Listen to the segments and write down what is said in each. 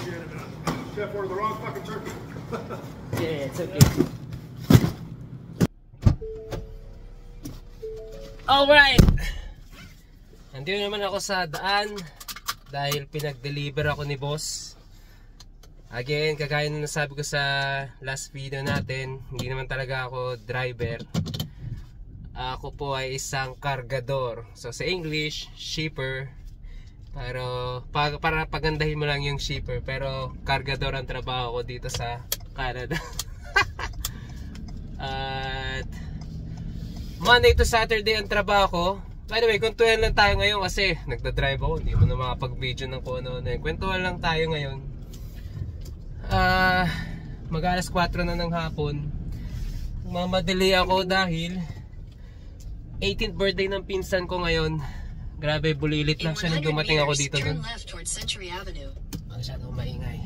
Jeff ordered the wrong fucking turkey. Yeah, it's okay. Alright! Nandito naman ako sa daan dahil pinag-deliver ako ni boss. Again, kagaya na nasabi ko sa last video natin, hindi naman talaga ako driver. Ako po ay isang kargador. So sa English, shipper. Pero para pagandahin mo lang yung shipper, pero kargador ang trabaho ko dito sa Canada. At Monday to Saturday ang trabaho ko. By the way, kwentuhan lang tayo ngayon kasi nagda-drive ako, hindi mo na makapag-video ng kung ano. Kwentuhan lang tayo ngayon. Mag-alas 4 na ng hapon. Mamadali ako dahil 18th birthday ng pinsan ko ngayon. Grabe, bulilit lang siya nung dumating ako dito dun. Masyadong maingay.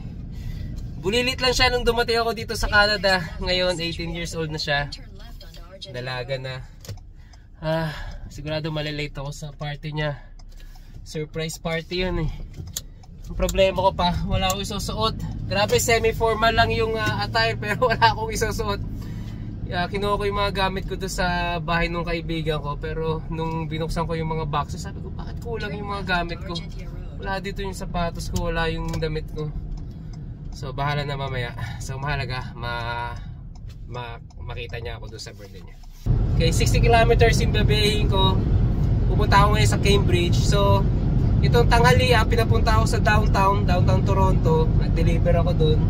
Bulilit lang siya nung dumating ako dito sa Canada. Ngayon, 18 years old na siya. Dalaga na. Sigurado malilate ako sa party niya. Surprise party yun eh. Ang problema ko pa, wala akong isusuot. Grabe, semi-formal lang yung attire pero wala akong isusuot. Kinuha ko yung mga gamit ko doon sa bahay ng kaibigan ko, pero nung binuksan ko yung mga boxes, sabi ko bakit kulang yung mga gamit ko. Wala dito yung sapatos ko, wala yung damit ko. So bahala na mamaya. So mahalaga makita niya ako doon sa birthday niya. Okay, 60 kilometers yung babayin ko. Pupunta ako ngayon sa Cambridge. So itong tanghali pinapunta ako sa downtown Toronto. Nag-deliver ako doon.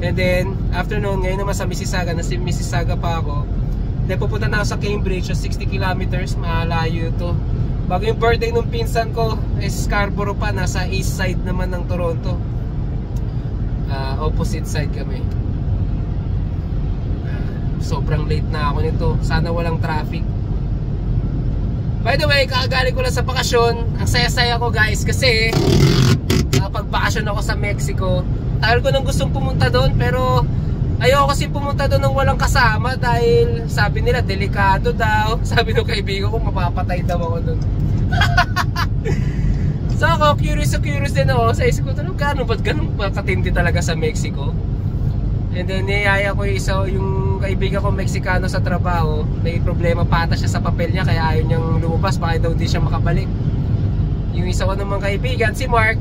And then, afternoon, ngayon naman sa Mississauga, nasa Mississauga pa ako. Then pupunta na ako sa Cambridge, so 60 kilometers, malayo ito. Bago yung birthday ng pinsan ko, Scarborough pa, nasa east side naman ng Toronto. Opposite side kami. Sobrang late na ako nito, sana walang traffic. By the way, kakagaling ko lang sa bakasyon. Ang saya-saya ko guys, kasi pag-bakasyon ako sa Mexico. Tagal ko nang gustong pumunta doon, pero ayoko kasi pumunta doon nang walang kasama dahil sabi nila delikado daw. Sabi ng kaibigan ko mapapatay daw ako doon. So ako curious din ako. Sa isip ko, ba't ganun ba katindi talaga sa Mexico? And then niyaya ko yung kaibigan ko Mexicano sa trabaho. May problema pata siya sa papel niya, kaya ayaw niyang lumabas, baka daw di siya makabalik. Yung isa ko namang kaibigan, si Mark,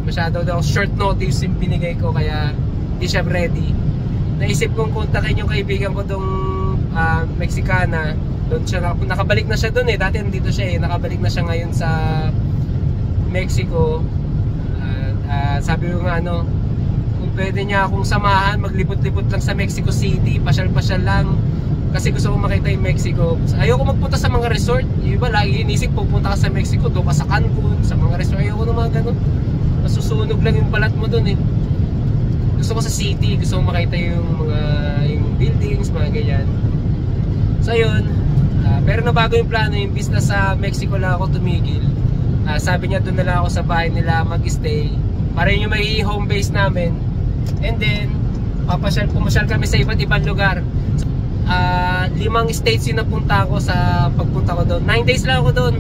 masyado daw short notice yung binigay ko, kaya di siya ready. Naisip kong kontakin yung kaibigan ko dong Mexicana. Doon siya, nakabalik na siya doon eh. Dati nandito siya eh. Nakabalik na siya ngayon sa Mexico. Sabi ko nga kung pwede niya akong samahan, maglipot-lipot lang sa Mexico City, pasyal-pasyal lang. Kasi gusto kong makita yung Mexico. Ayoko magpunta sa mga resort. Yung iba lagi inisip, pupunta ka sa Mexico, doon ka sa Cancun, sa mga resort. Ayoko na mga ganun. Masusunog lang yung balat mo doon eh. Gusto ko sa city, gusto kong makita yung buildings, mga ganyan. So yun, pero nabago yung plano, yung business sa Mexico lang ako tumigil. Sabi niya doon na lang ako sa bahay nila mag-stay. Para yun yung may home base namin. And then, pumasyal kami sa iba't ibang lugar. 5 states yung napunta ko sa pagpunta ko doon. 9 days lang ako doon.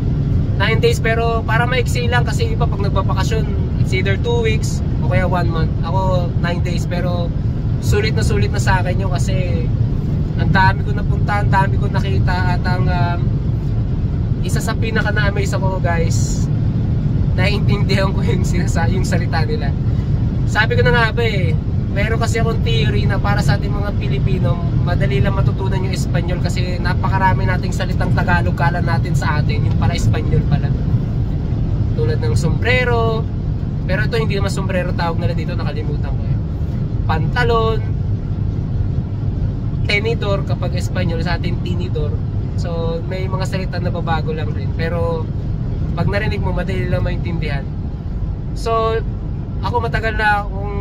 9 days, pero para maiksi lang kasi iba pag nagbabakasyon, it's either 2 weeks o kaya 1 month. Ako 9 days, pero sulit na sa akin yun kasi ang dami ko napunta, ang dami ko nakita. At ang isa sa pinaka na-amaze ako guys, naiintindihan ko yung salita nila. Sabi ko na nga ba eh, meron kasi akong theory na para sa ating mga Pilipino, madali lang matutunan yung Espanyol kasi napakarami nating salitang Tagalog kala natin sa atin, yung pala Espanyol pala. Tulad ng sombrero, pero ito hindi naman sombrero tawag nila dito, nakalimutan ko yun. Pantalon, tenidor kapag Espanyol, sa atin tinidor. So may mga salita na babago lang rin, pero pag narinig mo, madali lang maintindihan. So ako matagal na akong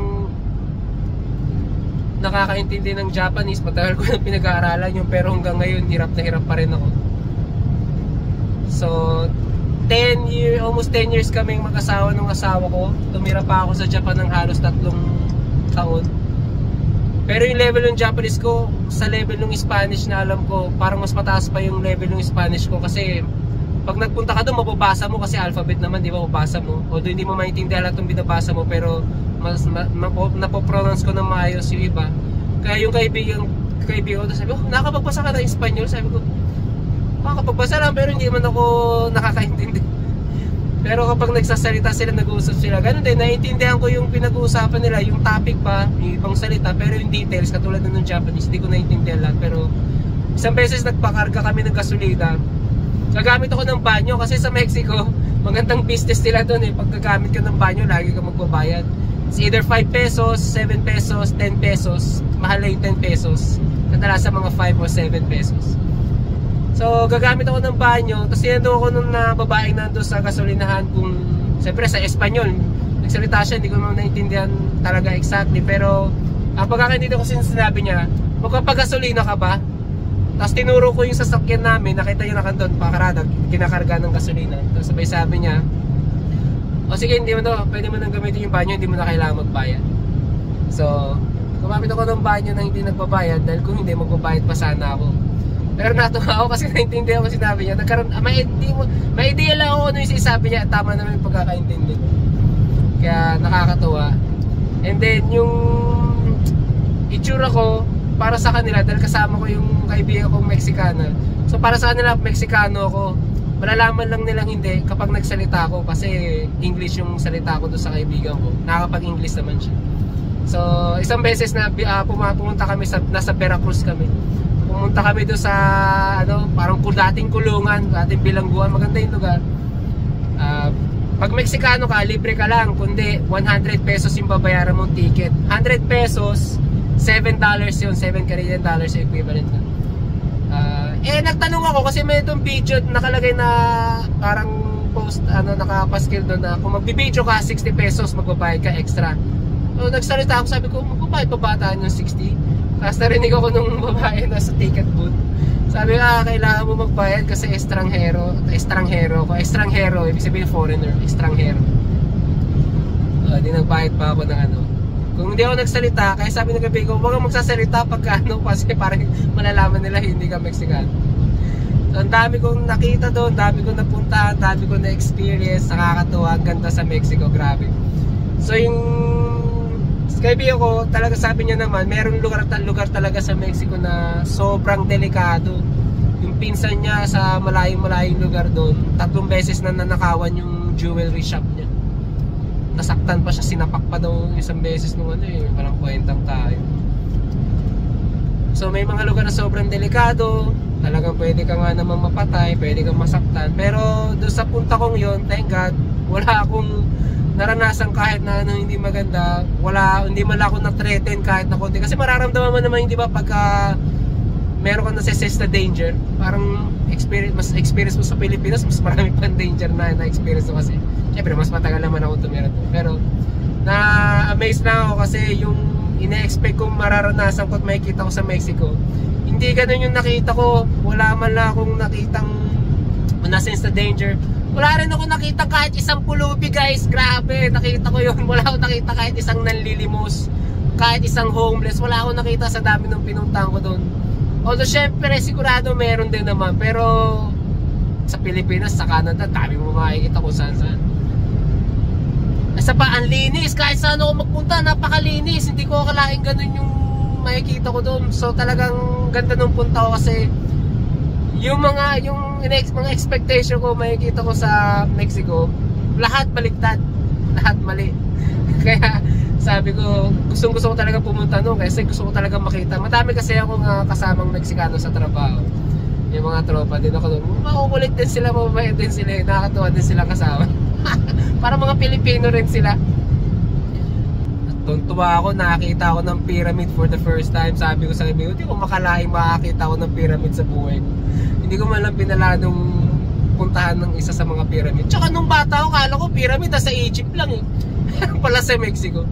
nakakaintindi ng Japanese, matagal ko na pinag-aaralan yun, pero hanggang ngayon hirap na hirap pa rin ako. So almost 10 years kaming mag-asawa ng asawa ko. Tumira pa ako sa Japan ng halos 3 taon. Pero yung level ng Japanese ko sa level ng Spanish na alam ko, parang mas mataas pa yung level ng Spanish ko kasi pag nagpunta ka doon, mababasa mo kasi alphabet naman, di ba? Mababasa mo. Although hindi mo maintindihan lahat ng binabasa mo, pero napopronounce ko ng maayos yung iba. Kaya yung kaibigan ko, sabi ko, nakapagbasa ka ng Espanyol? Sabi ko, makapagbasa lang, pero hindi man ako nakakaintindi. Pero kapag nagsasalita sila, nag-uusap sila, ganun din, naiintindihan ko yung pinag-uusapan nila, yung topic pa, yung ibang salita, pero yung details, katulad ng Japanese, hindi ko naiintindihan lahat. Pero isang beses nagpakarga kami ng gasolina, gagamit ako ng banyo kasi sa Mexico, magandang business nila doon eh. Pag gagamit ka ng banyo, lagi ka magbabayad. It's either 5 pesos, 7 pesos, 10 pesos. Mahal na yung 10 pesos. Kadalasan mga 5 o 7 pesos. So, gagamit ako ng banyo. Tapos sinando ako nung babaeng nandun sa gasolinahan kung, siyempre sa Espanyol, nagsalita siya, hindi ko naman naintindihan talaga exactly. Pero, ang pagkakaintindi ko sinabi niya, magpapagasolina ka ba? Tapos tinuro ko yung sasakyan namin, nakita nyo na kandun, pakarada, kinakarga ng gasolina. Tapos sabay sabi niya, o sige, hindi mo to, pwede mo nang gamitin yung banyo, hindi mo na kailangan magbayad. So, gumamit ako ng banyo na hindi nagbabayad dahil kung hindi, magbabayad pa sana ako. Pero natuwa ako kasi naintindihan ko sinabi niya. Nagkaroon, may idea lang ako ano yung sinasabi niya at tama naman yung pagkakaintindi. Kaya nakakatuwa. And then yung itsura ko, para sa kanila, dahil kasama ko yung kaibigan kong Mexicana. So para sa kanila, Mexicano ako. Malalaman lang nilang hindi kapag nagsalita ako kasi English yung salita ko doon sa kaibigan ko. Nakakapag-English naman siya. So isang beses na pumunta kami nasa Veracruz kami. Pumunta kami doon sa parang dating kulungan, dating bilangguan, maganda yung lugar. Pag Mexicano ka, libre ka lang, kundi 100 pesos yung babayaran mong ticket. 100 pesos, $7 yun, 7 Canadian dollars yung equivalent na. Nagtanong ako kasi may itong video nakalagay na parang post, nakapaskil doon na kung magbibideo ka 60 pesos, magbabayad ka extra. So nagsalita ako, sabi ko, magbabayad pa bataan yung 60? Tapos narinig ako nung babae na sa ticket booth. Sabi nga, kailangan mo magbayad kasi estranghero ko. Estranghero, ibig sabihin foreigner, estranghero. Di nagbayad pa ako ng Kung hindi ako nagsalita, kaya sabi ng gabi ko, huwag kang magsasalita pagka kasi parang malalaman nila hindi ka Mexican. So, ang dami kong nakita doon, dami kong napunta, dami kong na-experience, nakakatuwa, ang ganda sa Mexico, grabe. So yung kaibigan ko, talaga sabi niya naman, meron lugar talaga sa Mexico na sobrang delikado. Yung pinsan niya sa malayong lugar doon, 3 beses na nanakawan yung jewelry shop niya. Nasaktan pa siya, sinapak pa daw isang beses nung parang kwentang tayo. So may mga lugar na sobrang delikado, talagang pwede ka nga naman mapatay, pwede kang masaktan. Pero doon sa punta kong yon, thank God, wala akong naranasan kahit na hindi maganda. Hindi man ako na-threaten kahit na konti. Kasi mararamdaman mo naman, hindi ba, pagka meron kang nasa-sense na danger, parang mas experience mo sa Pilipinas, mas marami pang danger na experience mo kasi. Siyempre, mas matagal naman ako tumira doon. Pero, na-amaze na ako kasi yung ina-expect kong mararanasan ko at makikita ko sa Mexico, hindi ganun yung nakita ko. Wala man lang akong nakitang na-sense na danger. Wala rin ako nakita kahit isang pulubi, guys. Grabe, nakita ko yun. Wala akong nakita kahit isang nanlilimos, kahit isang homeless. Wala akong nakita sa dami ng pinuntahan ko doon. Although syempre sigurado meron din naman, pero sa Pilipinas, sa Canada, dami mo makikita kung saan. Isa pa, ang linis. Kahit saan ako magpunta, napakalinis. Hindi ko akalain ganun yung makikita ko doon. So talagang ganda nung punta ko kasi yung mga expectation ko makikita ko sa Mexico, lahat baliktad, lahat mali. Kaya sabi ko, gusto ko talaga pumunta noon kasi gusto ko talaga makita. Madami kasi akong kasamang Mexicano sa trabaho. Yung mga tropa din ako doon. Makukulit din sila, mababait din sila, nakakatuwa din sila kasama. Para mga Pilipino rin sila. Tuntua ako, nakakita ako ng pyramid for the first time. Sabi ko sa kaibigan, hindi ko makalaing makakita ako ng pyramid sa buhay. Hindi ko man lang pinalanong puntahan ng isa sa mga pyramid. Tsaka nung bata ako, kala ko pyramid sa Egypt lang eh. Pala sa Mexico.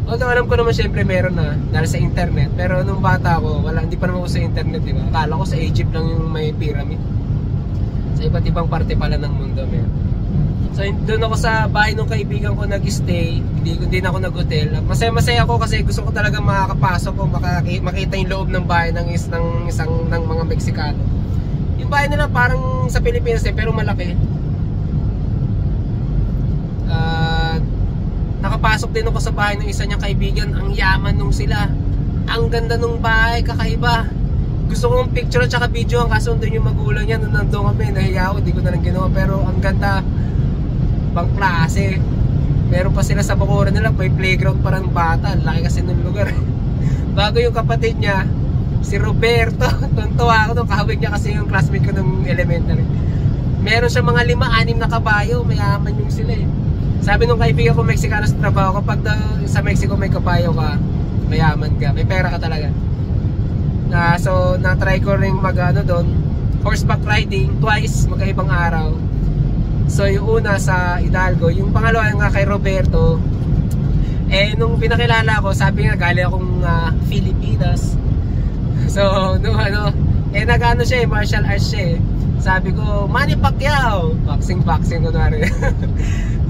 Although alam ko naman syempre meron na dahil sa internet. Pero nung bata ako, hindi pa naman ako sa internet, diba? Akala ko sa Egypt lang yung may pyramid. Sa iba't ibang parte pala ng mundo meron. So doon ako sa bahay ng kaibigan ko nag-stay. Hindi na ako nag-hotel. Masaya ako kasi gusto ko talaga makakapasok o makita yung loob ng bahay ng mga Meksikano. Yung bahay nila parang sa Pilipinas pero malaki. Nakapasok din ako sa bahay ng isa niyang kaibigan. Ang yaman nung sila. Ang ganda nung bahay, kakaiba. Gusto kong picture at saka video kaso doon yung magulang niya. Nung nandun kami, nahiya ako, di ko na lang ginawa. Pero ang ganda, bang klase. Meron pa sila sa bakuran nila, may playground parang bata. Laki kasi ng lugar. Bago yung kapatid niya, si Roberto. Tuntua ako nung kahawig niya kasi yung classmate ko nung elementary. Meron siya mga 5-6 na kabayo. Mayaman yung sila eh. Sabi nung kaibigan ko Mexicano sa trabaho, kapag sa Mexico may kabayo ka, mayaman ka, may pera ka talaga. So na-try ko rin doon, horseback riding twice, magkaibang araw. So yung una sa Hidalgo, yung pangalawa nga kay Roberto. Nung pinakilala ko, sabi nga galing akong Pilipinas. So nung nag-ano siya martial arts siya Sabi ko, Manny Pacquiao, boxing kunwari.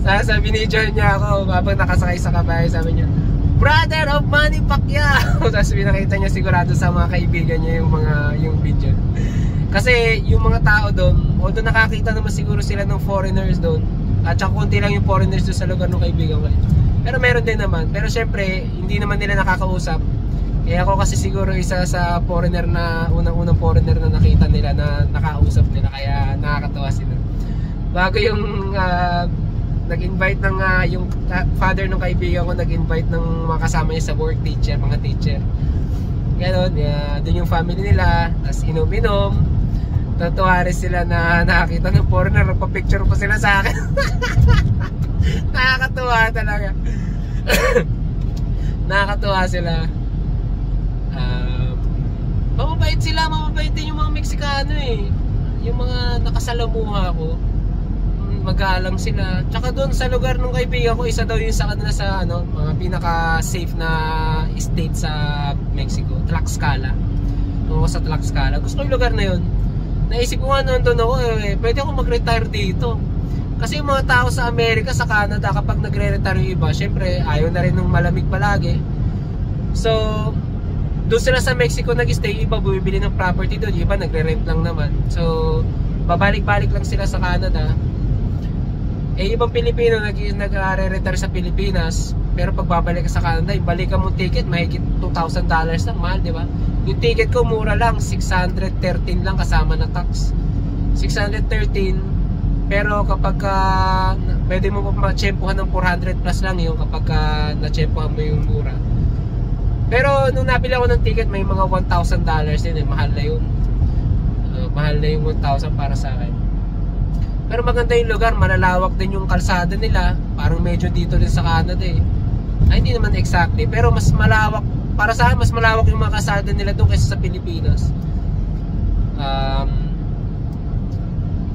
Sa binidyo niya ako habang nakasakay sa kabayo, sabi niya, brother of Manny Pacquiao. Tapos pinakita niya sigurado sa mga kaibigan niya yung video. Kasi yung mga tao doon, although nakakita naman siguro sila ng foreigners doon, at saka konti lang yung foreigners doon sa lugar ng kaibigan ko. Pero meron din naman. Pero syempre, hindi naman nila nakakausap. Ako kasi siguro isa sa foreigner na, unang foreigner na nakita nila na nakausap nila, kaya nakakatawa sila. Bago yung nag-invite ng yung father ng kaibigan ko, nag-invite ng mga kasama niya sa work, mga teacher. Ganon, doon yung family nila, tapos inom-inom. Tatuwa rin sila na nakakita ng foreigner, nagpa-picture pa sila sa akin. Nakakatuwa talaga. Nakakatuwa sila. Mababait din yung mga Mexicano yung mga nakasalamuha ko, magalang sila. Tsaka doon sa lugar ng kaibigan ko, isa daw yung sa kanila sa mga pinaka-safe na state sa Mexico, Tlaxcala. Ako sa Tlaxcala. Gusto ko yung lugar na yun. Naisip ko nga nandun ako, pwede ako mag-retire dito. Kasi yung mga tao sa Amerika, sa Canada, kapag nagre-retire yung iba, syempre ayaw na rin ng malamig palagi. So doon sila sa Mexico nag-stay, iba bumibili ng property doon, iba nagre-rent lang naman. So babalik-balik lang sila sa Canada. Ibang Pilipino nag-retire sa Pilipinas, pero pag babalik ka sa Canada, yung balikan mong ticket mahigit $2,000 lang, mahal, di ba? Yung ticket ko mura lang, 613 lang kasama na tax. 613, pero kapag pwede mo ma-tsempuhan ng 400 plus lang yung kapag na-tsempuhan mo yung mura. Pero nung nabili ako ng ticket, may mga $1,000 din mahal na yun. Mahal na yung 1,000 para sa akin. Pero maganda yung lugar, malalawak din yung kalsada nila. Parang medyo dito din sa Canada Ay, hindi naman exactly, pero mas malawak. Para sa akin, mas malawak yung mga kalsada nila doon kaysa sa Pilipinas.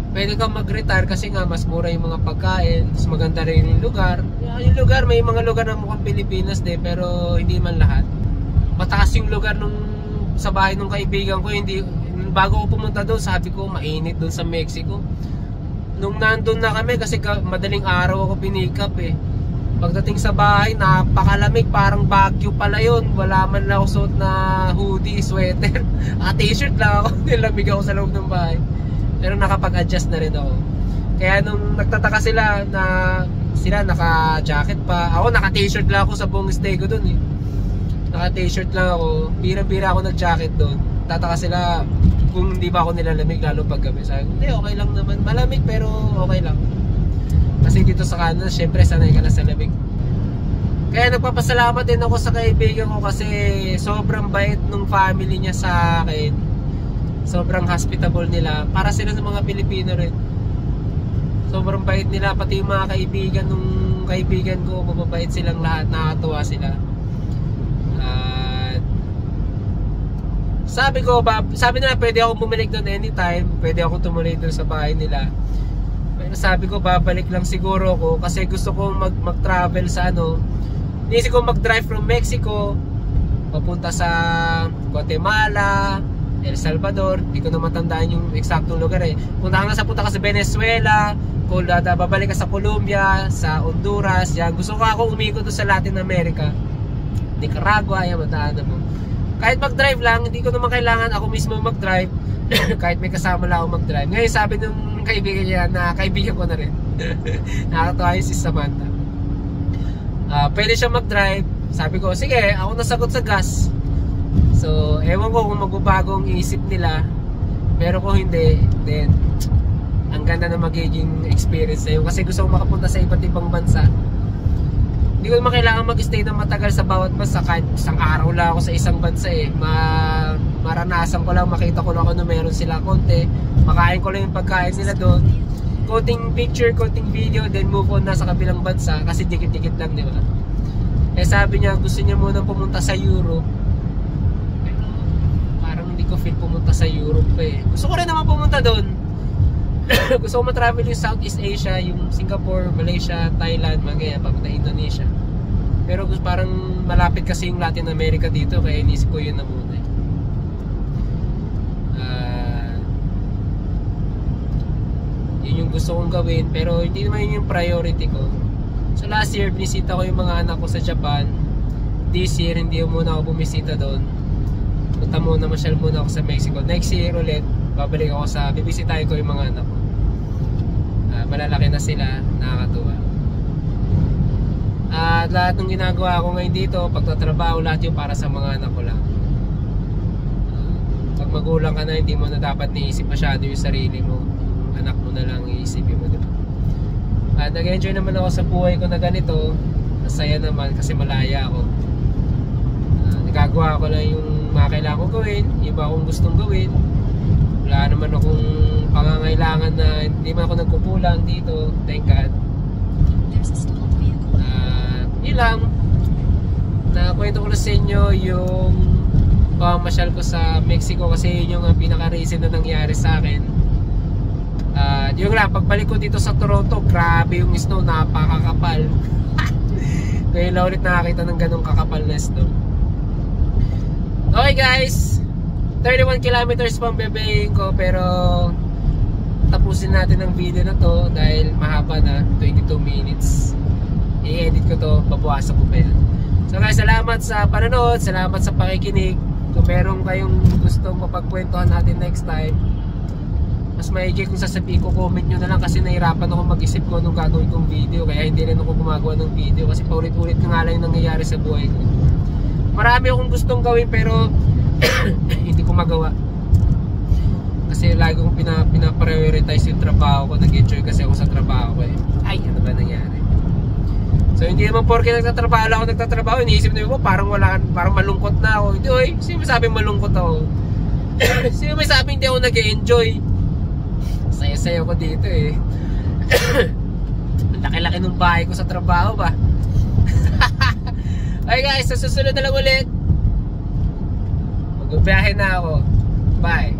Pwede kang mag-retire kasi nga mas mura yung mga pagkain, mas maganda rin yung lugar. Yung lugar, may mga lugar na mukhang Pilipinas din, pero hindi man lahat. Mataas yung lugar sa bahay ng kaibigan ko. Bago ko pumunta doon, sabi ko mainit doon sa Mexico. Nung nandun na kami, kasi madaling araw ako pinikap Pagdating sa bahay, napakalamig, parang Baguio pala yun. Wala man lang ako suot na hoodie, sweater, t-shirt lang ako. Nilamig ako sa loob ng bahay. Pero nakapag-adjust na rin ako. Kaya nung nagtataka sila na sila naka-jacket pa, ako naka-t-shirt lang ako sa buong stay ko dun Naka-t-shirt lang ako, bira-bira ako nag-jacket doon. Tataka sila kung hindi ba ako nilalamig lalo pag gabi. Sabi ko, hindi, okay lang naman. Malamig pero okay lang. Kasi dito sa Canada, syempre sanay ka na sa lamig. Kaya nagpapasalamat din ako sa kaibigan ko kasi sobrang bait nung family niya sa akin. Sobrang hospitable nila. Para sila sa mga Pilipino rin. Sobrang bait nila. Pati yung mga kaibigan nung kaibigan ko, mababait silang lahat. Nakakatuwa sila. Sabi nila pwede ako bumalik doon anytime, pwede ako tumuloy doon sa bahay nila. Pero sabi ko babalik lang siguro ako kasi gusto kong mag-travel sa Inisip ko mag-drive from Mexico papunta sa Guatemala, El Salvador, hindi ko na matandaan yung eksaktong lugar punta ka sa Venezuela, babalik ka sa Colombia, sa Honduras, gusto ko ako umikot doon sa Latin America, Nicaragua, matandaan mo. Kahit mag-drive lang, hindi ko naman kailangan ako mismo mag-drive. Kahit may kasama lang ako mag-drive. Ngayon sabi nung kaibigan niya na kaibigan ko na rin. Nakakatawa yung si Samantha. Pwede siya mag-drive. Sabi ko, sige, ako nasagot sa gas. So, ewan ko kung magbabago ang isip nila. Pero kung hindi, then ang ganda na magiging experience na yun. Kasi gusto ko makapunta sa iba't ibang bansa. Hindi ko naman kailangan mag-stay na matagal sa bawat bansa. Kahit isang araw lang ako sa isang bansa eh. Maranasan ko lang, makita ko lang ano meron sila konti. Makain ko lang yung pagkain nila doon. Konting picture, konting video, then move on na sa kabilang bansa. Kasi dikit-dikit lang, di ba? Eh sabi niya, gusto niya muna pumunta sa Europe. Pero parang hindi ko feel pumunta sa Europe eh. Gusto ko rin naman pumunta doon. Gusto ko matravel yung Southeast Asia, yung Singapore, Malaysia, Thailand, mga papunta Indonesia. Pero parang malapit kasi yung Latin America dito, kaya inisip ko yun na muna eh. Yun yung gusto kong gawin, pero hindi naman yun yung priority ko. So last year, binisita ko yung mga anak ko sa Japan. This year, hindi muna ako bumisita doon. Punta muna, masyal muna ako sa Mexico. Next year ulit, babalik ako sa, bibisitahin ko yung mga anak ko. Malalaki na sila, nakakatuwa. At lahat ng ginagawa ko ngayon dito, pagtatrabaho, lahat yung para sa mga anak ko lang. Pag magulang ka na, hindi mo na dapat niisip masyado yung sarili mo. Anak mo na lang iisipin mo, diba? Nag-enjoy naman ako sa buhay ko na ganito. Masaya naman kasi malaya ako. Nagagawa ko lang yung mga kailangan ko gawin, iba akong gustong gawin. Wala naman akong pangangailangan na hindi man ako nagkukulang dito. Thank God. Yun lang. Nakwento ko na sa inyo yung pamamasyal ko sa Mexico kasi yun yung pinaka-reason na nangyari sa akin. Yung lang, pagbalik ko dito sa Toronto, grabe yung snow, napakakapal. Kaya lang ulit nakakita ng ganong kakapal na snow. Okay guys, 31 kilometers pang bebehin ko, pero tapusin natin ang video na to dahil mahaba na, 22 minutes. I-edit ko to, babawasan ko pa yan. So guys, salamat sa panonood, salamat sa pakikinig. Kung meron kayong gustong mapagkwentuhan natin next time, mas maigi kung sasabihin ko, comment nyo na lang kasi nahirapan ako mag-isip ko nung gagawin kong video. Kaya hindi rin ako gumagawa ng video kasi paulit-ulit nga lang yung nangyayari sa buhay ko. Marami akong gustong gawin pero hindi ko magawa. Kasi lagi kong pinaprioritize yung trabaho ko. Nag-enjoy kasi ako sa trabaho ko eh. Ay, ano ba nangyari? So hindi naman porke nagtatrabaho, iniisip na mo parang parang malungkot na ako. Hindi, oy, sino may sabing malungkot ako? Sino may sabing hindi ako nag-enjoy? Saya-saya ko dito eh. Laki-laki ng bahay ko sa trabaho ba? Okay guys, sa susunod na lang ulit. Magbibiyahe na ako. Bye.